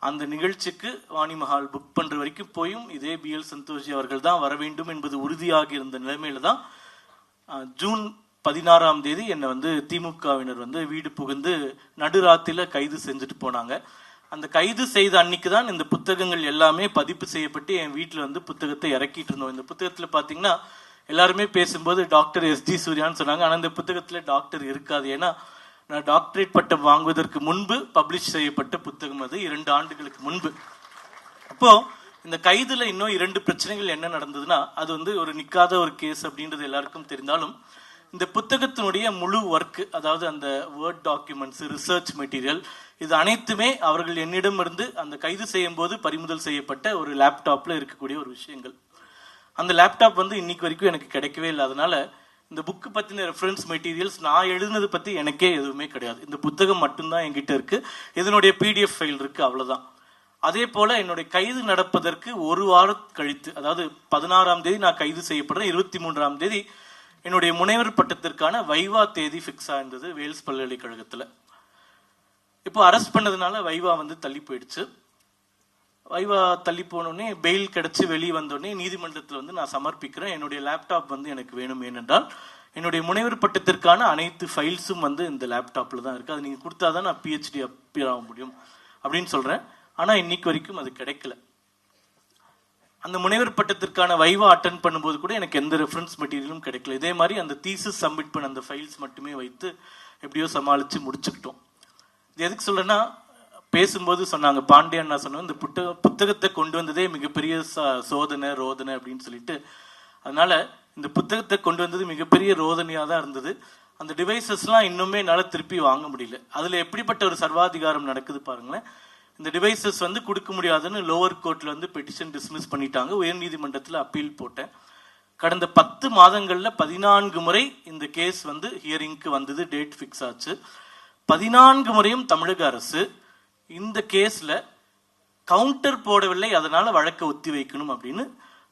அந்த நிகழ்ச்சிக்கு வாணி மஹால் புக் பண்ற வரைக்கும் போயும் இதே BL சந்தோஷ்ஜி அவர்கள் தான் வர வேண்டும் என்பது உறுதியாகி இருந்த நிலைமையில தான் ஜூன் 16ஆம் தேதி என்னை திமுகவினர் வீடு புகுந்து நடுராத்திரில கைது செஞ்சுட்டு போனாங்க. அந்த கைது செய்த அன்னைக்கு தான் இந்த புத்தகங்கள் எல்லாமே பதிப்பு செய்யப்பட்டு என் வீட்டில் புத்தகத்தை இறக்கிட்டு இருந்தோம். இந்த புத்தகத்தில் பார்த்தீங்கன்னா எல்லாருமே பேசும்போது டாக்டர் SG சூர்யான்னு சொன்னாங்க. ஆனால் இந்த புத்தகத்தில் டாக்டர் இருக்காது. ஏன்னா நான் டாக்டரேட் பட்டம் வாங்குவதற்கு முன்பு பப்ளிஷ் செய்யப்பட்ட புத்தகம் அது, 2 ஆண்டுகளுக்கு முன்பு. அப்போ இந்த கைதுல இன்னும் 2 பிரச்சனைகள் என்ன நடந்ததுன்னா, அது ஒரு நிக்காத ஒரு கேஸ் அப்படின்றது எல்லாருக்கும் தெரிந்தாலும், இந்த புத்தகத்தினுடைய முழு ஒர்க், அதாவது அந்த வேர்ட் டாக்குமெண்ட்ஸ், ரிசர்ச் மெட்டீரியல், இது அனைத்துமே அவர்கள் என்னிடமிருந்து அந்த கைது செய்யும் போது பறிமுதல் செய்யப்பட்ட ஒரு லேப்டாப்ல இருக்கக்கூடிய ஒரு விஷயங்கள். அந்த லேப்டாப் இன்னைக்கு வரைக்கும் எனக்கு கிடைக்கவே இல்லை. அதனால இந்த புக்கு பத்தின ரெஃபரன்ஸ் மெட்டீரியல்ஸ் நான் எழுதுனது பத்தி எனக்கே எதுவுமே கிடையாது. இந்த புத்தகம் மட்டும்தான் என்கிட்ட இருக்கு. இதனுடைய PDF ஃபைல் இருக்கு, அவ்வளவுதான். அதே போல என்னுடைய கைது நடப்பதற்கு ஒரு வாரம் கழித்து, அதாவது 16ஆம் தேதி நான் கைது செய்யப்படுறேன். 23ஆம் தேதி என்னுடைய முனைவர் பட்டத்திற்கான வைவா தேதி ஃபிக்ஸ் ஆயிருந்தது வேல்ஸ் பல்கலைக்கழகத்துல. இப்போ அரெஸ்ட் பண்ணதுனால வைவா தள்ளி போயிடுச்சு. வைவா தள்ளி போனோடனே பெயில் கிடைச்சி வெளியே வந்தோடனே நீதிமன்றத்தில் நான் சமர்ப்பிக்கிறேன். என்னுடைய லேப்டாப் எனக்கு வேணும். ஏனென்றால் என்னுடைய முனைவர் பட்டத்திற்கான அனைத்து ஃபைல்ஸும் இந்த லேப்டாப்ல தான் இருக்கு. அது நீங்க கொடுத்தாதான் நான் PhD அப்பியர் ஆக முடியும் அப்படின்னு சொல்றேன். ஆனா இன்னைக்கு வரைக்கும் அது கிடைக்கல. அந்த முனைவர் பட்டத்திற்கான வைவா அட்டன் பண்ணும்போது கூட எனக்கு எந்த ரெஃபரன்ஸ் மெட்டீரியலும் கிடைக்கல. இதே மாதிரி அந்த தீசிஸ் சப்மிட் பண்ண அந்த ஃபைல்ஸ் மட்டுமே வைத்து எப்படியோ சமாளிச்சு முடிச்சுக்கிட்டோம். இது எதுக்கு சொல்றேன்னா, பேசும்போது சொன்னாங்க, பாண்டியண்ணா சொன்னாங்க, இந்த புத்தகத்தை கொண்டு வந்ததே மிகப்பெரிய சோதனை ரோதனை அப்படின்னு சொல்லிட்டு. அதனால இந்த புத்தகத்தை கொண்டு வந்தது மிகப்பெரிய ரோதனையா தான் இருந்தது. அந்த டிவைசஸ்லாம் இன்னுமே என்னால் திருப்பி வாங்க முடியல. அதுல எப்படிப்பட்ட ஒரு சர்வாதிகாரம் நடக்குது பாருங்களேன். இந்த டிவைசஸ் கொடுக்க முடியாதுன்னு லோவர் கோர்ட்ல பெட்டிஷன் டிஸ்மிஸ் பண்ணிட்டாங்க. உயர்நீதிமன்றத்தில் அப்பீல் போட்டேன். கடந்த 10 மாதங்கள்ல 14 முறை இந்த கேஸ் ஹியரிங்க்கு வந்தது, டேட் ஃபிக்ஸ் ஆச்சு. 14 முறையும் தமிழக அரசு இந்த கேஸ்ல கவுண்டர் போடவில்லை, அதனால வழக்கை ஒத்தி வைக்கணும் அப்படின்னு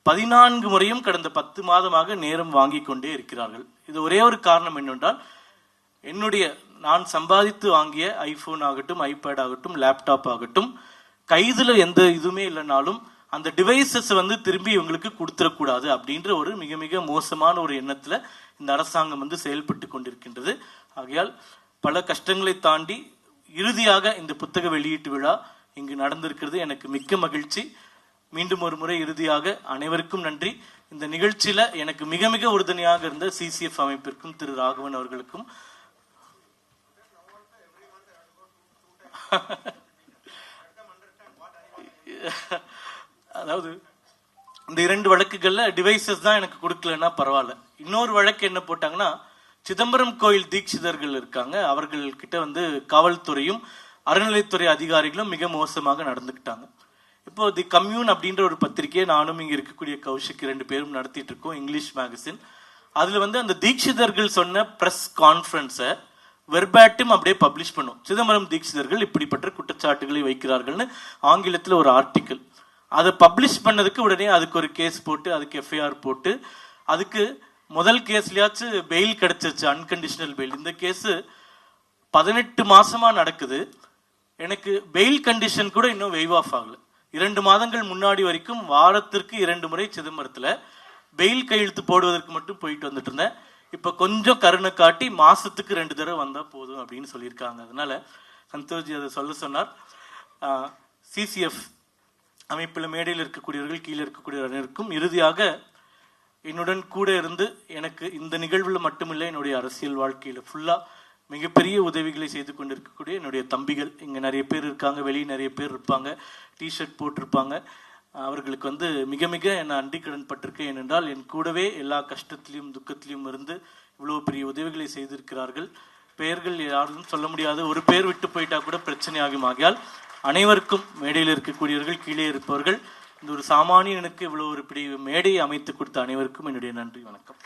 14 முறையும் கடந்த 10 மாதமாக நேரம் வாங்கி கொண்டே இருக்கிறார்கள். இது ஒரே ஒரு காரணம் என்னவென்றால், நான் சம்பாதித்து வாங்கிய ஐபோன் ஆகட்டும், ஐபேட் ஆகட்டும், லேப்டாப் ஆகட்டும், கைதுல எந்த இதுவுமே இல்லைனாலும் அந்த டிவைசஸ் திரும்பி இவங்களுக்கு கொடுத்துடக்கூடாது அப்படின்ற ஒரு மிக மிக மோசமான ஒரு எண்ணத்துல இந்த அரசாங்கம் செயல்பட்டு கொண்டிருக்கின்றது. ஆகையால் பல கஷ்டங்களை தாண்டி இறுதியாக இந்த புத்தக வெளியீட்டு விழா இங்கு நடந்திருக்கிறது. எனக்கு மிக்க மகிழ்ச்சி. மீண்டும் ஒரு முறை இறுதியாக அனைவருக்கும் நன்றி. இந்த நிகழ்ச்சியில எனக்கு மிக மிக உறுதுணையாக இருந்த CCF அமைப்பிற்கும் திரு ராகவன் அவர்களுக்கும் அதாவது இந்த 2 வழக்குகள்ல டிவைசஸ் தான் எனக்கு கொடுக்கலன்னா பரவாயில்ல. இன்னொரு வழக்கு என்ன போட்டாங்கன்னா, சிதம்பரம் கோயில் தீட்சிதர்கள் இருக்காங்க, அவர்கள் கிட்ட காவல்துறையும் அறநிலைத்துறை அதிகாரிகளும் மிக மோசமாக நடந்துக்கிட்டாங்க. இப்போ தி கம்யூன் அப்படின்ற ஒரு பத்திரிகையை நானும் இங்க இருக்கக்கூடிய கௌஷிக் 2 பேரும் நடத்திட்டு இருக்கோம், இங்கிலீஷ் மேகசின். அதுல அந்த தீட்சிதர்கள் சொன்ன பிரஸ் கான்ஃபரன்ஸை வெர்பாட்டும் அப்படியே பப்ளிஷ் பண்ணும். சிதம்பரம் தீட்சிதர்கள் இப்படிப்பட்ட குற்றச்சாட்டுகளை வைக்கிறார்கள்னு ஆங்கிலத்தில் ஒரு ஆர்டிக்கிள். அதை பப்ளிஷ் பண்ணதுக்கு உடனே அதுக்கு ஒரு கேஸ் போட்டு, அதுக்கு FIR போட்டு, அதுக்கு முதல் கேஸ்லயாச்சு பெயில் கிடைச்சிருச்சு, அன்கண்டிஷனல் பெயில். இந்த கேஸ் 18 மாசமா நடக்குது. எனக்கு பெயில் கண்டிஷன் கூட இன்னும் வெய்வ் ஆஃப் ஆகல. 2 மாதங்கள் முன்னாடி வரைக்கும் வாரத்திற்கு 2 முறை சிதம்பரத்துல பெயில் கையெழுத்து போடுவதற்கு மட்டும் போயிட்டு வந்துட்டு இருந்தேன். இப்போ கொஞ்சம் கருணை காட்டி மாசத்துக்கு 2 தடவை வந்தா போதும் அப்படின்னு சொல்லியிருக்காங்க. அதனால சந்தோஷ்ஜி அதை சொன்னார். சிசிஎஃப் அமைப்பில் மேடையில் இருக்கக்கூடியவர்கள், கீழே இருக்கக்கூடிய அனைவருக்கும் இறுதியாக என்னுடன் கூட இருந்து எனக்கு இந்த நிகழ்வில் மட்டுமில்லை, என்னுடைய அரசியல் வாழ்க்கையில் ஃபுல்லாக மிகப்பெரிய உதவிகளை செய்து கொண்டிருக்கக்கூடிய என்னுடைய தம்பிகள் இங்கே நிறைய பேர் இருக்காங்க, வெளியே நிறைய பேர் இருப்பாங்க, டிஷர்ட் போட்டிருப்பாங்க. அவர்களுக்கு மிக மிக என்னை அண்டிக்கடன் பட்டிருக்கேன். ஏனென்றால் என் கூடவே எல்லா கஷ்டத்திலையும் துக்கத்திலையும் இருந்து இவ்வளோ பெரிய உதவிகளை செய்திருக்கிறார்கள். பெயர்கள் யாரும் சொல்ல முடியாது, ஒரு பேர் விட்டு போயிட்டா கூட பிரச்சனை ஆகும். ஆகியால் அனைவருக்கும், மேடையில் இருக்கக்கூடியவர்கள், கீழே இருப்பவர்கள், இந்த ஒரு சாமானியனுக்கு இவ்வளோ ஒரு பெரிய மேடையை அமைத்து கொடுத்த அனைவருக்கும் என்னுடைய நன்றி, வணக்கம்.